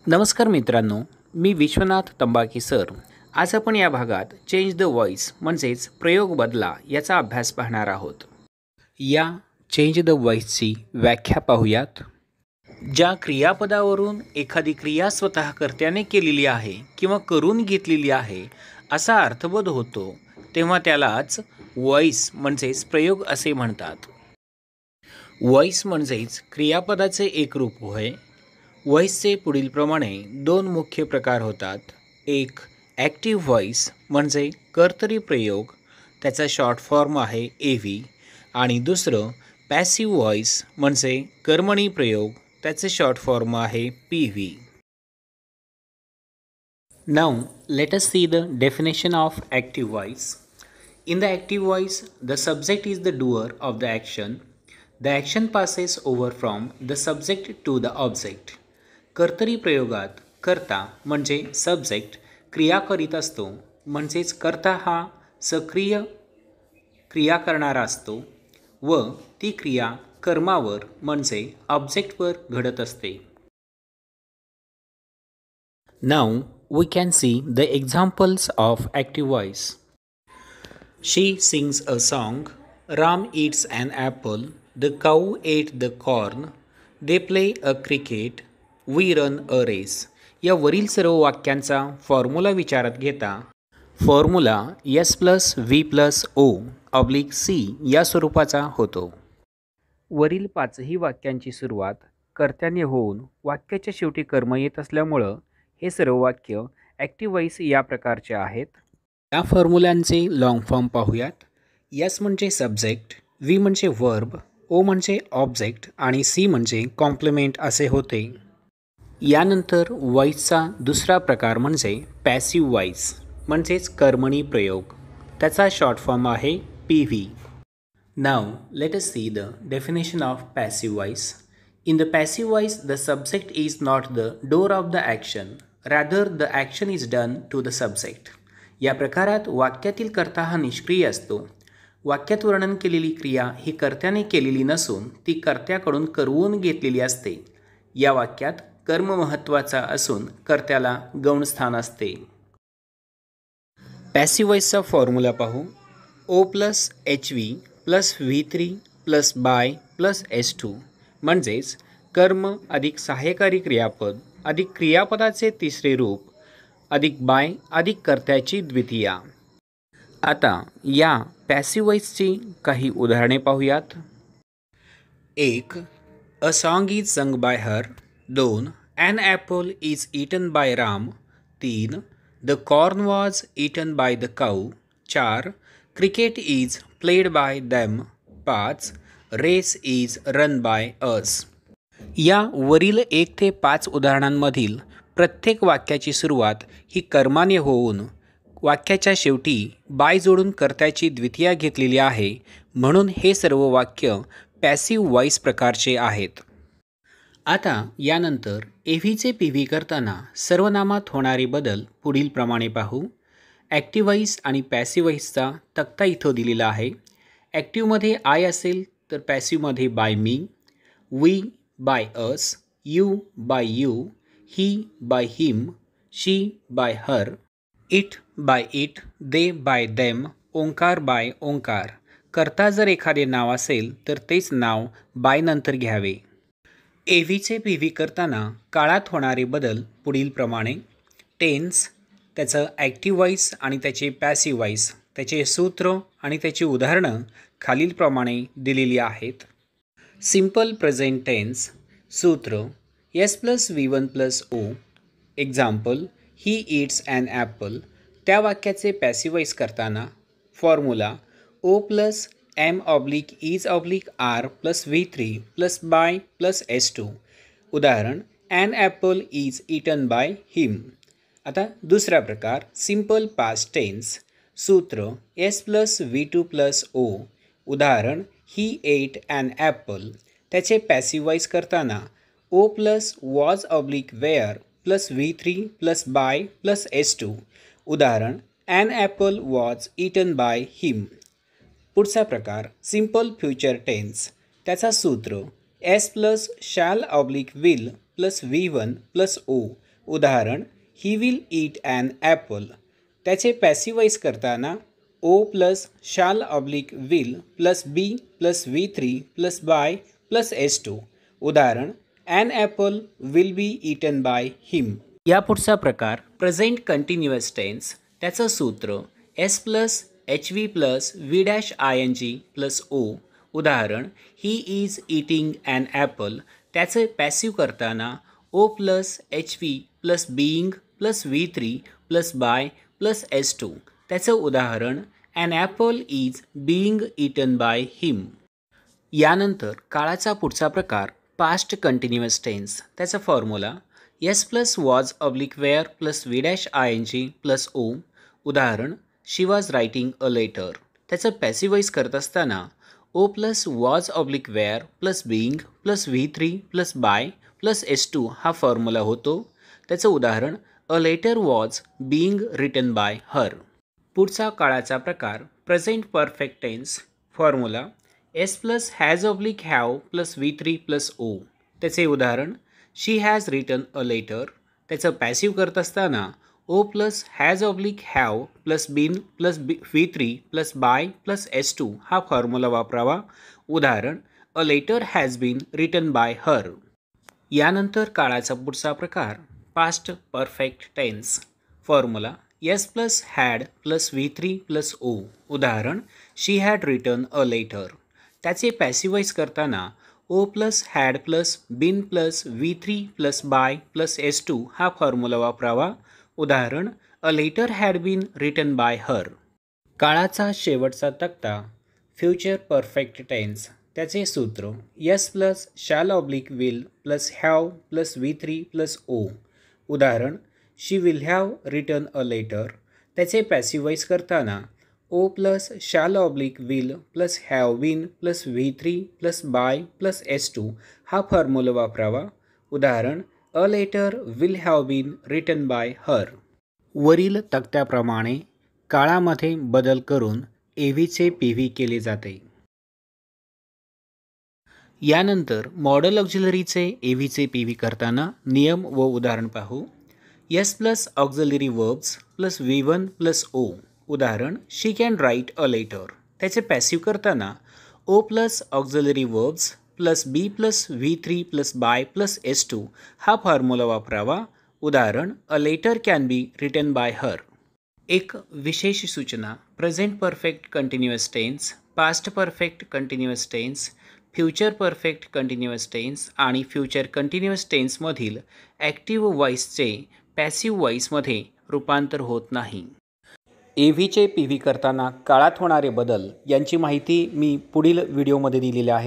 नमस्कार मित्रांनो, मी विश्वनाथ तंबाकी सर. आज आपण या भागात चेंज द व्हॉइस म्हणजेच प्रयोग बदला याचा अभ्यास पाहणार आहोत. या चेंज द व्हॉइसची व्याख्या पाहूयात. ज्या क्रियापदावरून एखादी क्रिया स्वतः कर्त्याने केलेली आहे किंवा करून घेतलेली आहे असा अर्थबोध होतो तेव्हा त्यालाच व्हॉइस म्हणजेच प्रयोग असे म्हणतात. व्हॉइस म्हणजेच क्रियापदाचे एक रूप होय. व्हॉइसचे पुढील प्रमाणे दोन मुख्य प्रकार होतात. एक ॲक्टिव्ह व्हॉइस म्हणजे कर्तरी प्रयोग, त्याचा शॉर्ट फॉर्म आहे AV, आणि दुसरं पॅसिव्ह व्हॉइस म्हणजे कर्मणी प्रयोग, त्याचे शॉर्ट फॉर्म आहे PV. Now let us see the definition of active voice. In the active voice, the subject is the doer of the action. The action passes over from the subject to the object. कर्तरी प्रयोगात कर्ता म्हणजे subject क्रिया करीत असतो, म्हणजेच कर्ता हा सक्रिय क्रिया करणारा असतो व ती क्रिया कर्मावर म्हणजे ऑब्जेक्टवर घडत असते. Now we can see the examples of active voice. She sings a song. Ram eats an apple. The cow ate the corn. They play a cricket. We run a race. या वरील सर्व वाक्यांचा फॉर्म्युला विचारात घेता formula S+V+O/C या स्वरूपाचा होतो. वरील पाचही वाक्यांची सुरुवात कर्त्याने होऊन वाक्याच्या शेवटी कर्म येत असल्यामुळं हे सर्व वाक्य ॲक्टिव्ह व्हॉइस या प्रकारचे आहेत. या फॉर्म्युल्यांचे लॉंग फॉर्म पाहूयात. S म्हणजे सब्जेक्ट, V म्हणजे वर्ब, O म्हणजे ऑब्जेक्ट आणि C म्हणजे कॉम्प्लिमेंट असे होते. यानंतर व्हॉइसचा दुसरा प्रकार म्हणजे पॅसिव्ह व्हॉइस म्हणजेच कर्मणी प्रयोग, त्याचा शॉर्ट फॉर्म आहे PV. Now let us see the definition of passive voice. In the passive voice, the subject is not the doer of the action. Rather, the action is done to the subject. या प्रकारात वाक्यातील कर्ता हा निष्क्रिय असतो. वाक्यात वर्णन केलेली क्रिया ही कर्त्याने केलेली नसून ती कर्त्याकडून करवून घेतलेली असते. या वाक्यात कर्म महत्त्वाचा असून कर्त्याला गौणस्थान असते. पॅसिव्ह व्हॉइसचा फॉर्म्युला पाहू. O+HV+V3+by+S2 म्हणजेच कर्म अधिक सहाय्यकारी क्रियापद अधिक क्रियापदाचे तिसरे रूप अधिक बाय अधिक कर्त्याची द्वितीया. आता या पॅसिव्ह व्हॉइसची काही उदाहरणे पाहूयात. 1. A song is sung by her. 2. An apple is eaten by Ram. 3. The corn was eaten by the cow. 4. Cricket is played by them. 5. Race is run by us. या वरील 1 ते 5 उदाहरणांमधील प्रत्येक वाक्याची सुरुवात ही कर्माने होऊन वाक्याच्या शेवटी बाय जोडून कर्त्याची द्वितीया घेतलेली आहे, म्हणून हे सर्व वाक्य पॅसिव्ह व्हॉइस प्रकारचे आहेत. आता यानंतर AVचे PV करताना सर्वनामात होणारे बदल पुढील प्रमाणे पाहू. ॲक्टिव्ह व्हॉइस आणि पॅसिव्ह व्हॉइसचा तक्ता इथं दिलेला आहे. ॲक्टिव्हमध्ये आय असेल तर पॅसिव्हमध्ये by me, we by us, you by you, he by him, she by her, it by it, they by them, Omkar by Omkar. कर्ता जर एखादे नाव असेल तर तेच नाव बाय नंतर घ्यावे. AVचे PV करताना काळात होणारे बदल पुढील प्रमाणे. टेन्स, त्याचं ॲक्टिव्ह व्हॉइस आणि त्याचे पॅसिव्ह व्हॉइस, त्याचे सूत्र आणि त्याची उदाहरणं खालीलप्रमाणे दिलेली आहेत. सिम्पल प्रेझेंट टेन्स सूत्र S+V1+O. Example, he eats an apple. त्या वाक्याचे पॅसिव्ह व्हॉइस करताना फॉर्म्युला O+M/R+V3+by+S2. उदाहरण, an apple is eaten by him. आता दुसरा प्रकार सिम्पल पास्ट टेन्स सूत्र S+V2+O. उदाहरण, ही एट ॲन ॲपल. त्याचे पॅसिव्ह व्हॉइस करताना O+was/V3+by+S2. उदाहरण, an apple was eaten by him. पुढचा प्रकार सिम्पल फ्युचर टेन्स, त्याचा सूत्र S+shall/will+V1+O. उदाहरण he will eat an apple. त्याचे पॅसिवाईज करताना O plus shall oblique will plus be plus V3 plus by plus S2. उदाहरण an apple will be eaten by him. या पुढचा प्रकार प्रेझेंट कंटिन्युअस टेन्स. त्याचं सूत्र S plus HV plus V'ING plus O. उदाहरण he is eating an apple. त्याचे passive करताना O plus HV plus being plus V3 plus by plus S2. त्याचं उदाहरण an apple is being eaten by him. यानंतर काळाचा पुढचा प्रकार past continuous tense. त्याचा formula S plus was oblique were plus V'ING plus O. उदाहरण she was writing a letter. त्याचं passivise करत असताना O plus was oblique were plus being plus V3 plus by plus S2 हा formula होतो. त्याचं उदाहरण a letter was being written by her. पुढचा काळाचा प्रकार present perfect tense. Formula S plus has oblique have plus V3 plus O. त्याचे उदाहरण she has written a letter. त्याचं पॅसिव करत असताना O plus has oblique have plus been plus V3 plus by plus S2 हा formula वापरावा. उदाहरण a letter has been written by her. यानंतर काळाचा पुढचा प्रकार past perfect tense. Formula S plus had plus V3 plus O. उदाहरण she had written a letter. त्याचे passivise करताना O plus had plus been plus V3 plus by plus S2 हा formula वापरावा. उदाहरण a letter had been written by हर. काळाचा शेवटचा तक्ता future perfect tense. त्याचे सूत्र S plus shall oblique will plus have plus V3 plus O. उदाहरण she will have written a letter. त्याचे पॅसिवाईज करताना O plus shall oblique will plus have been plus V3 plus by plus S2 हा formula वापरावा. उदाहरण a letter will have been written by her. वरील तक्त्याप्रमाणे काळामध्ये बदल करून एव्हीचे PV केले जाते. यानंतर मॉडल ऑक्झिलरीचे एव्हीचे PV करताना नियम व उदाहरण पाहू. S plus auxiliary verbs plus V1 plus O. उदाहरण she can write a letter. त्याचे पॅसिव करताना O plus auxiliary verbs plus be plus V3 plus by plus S2 हा फॉर्म्युला वापरावा. उदाहरण a letter can be written by her. एक विशेष सूचना present perfect continuous tense, past perfect continuous tense, future perfect continuous tense आणि future continuous टेन्समधील active वॉईसचे passive वॉईसमध्ये रूपांतर होत नाही. एव्हीचे PV करताना काळात होणारे बदल यांची माहिती मी पुढील व्हिडिओमध्ये दिलेली आहे.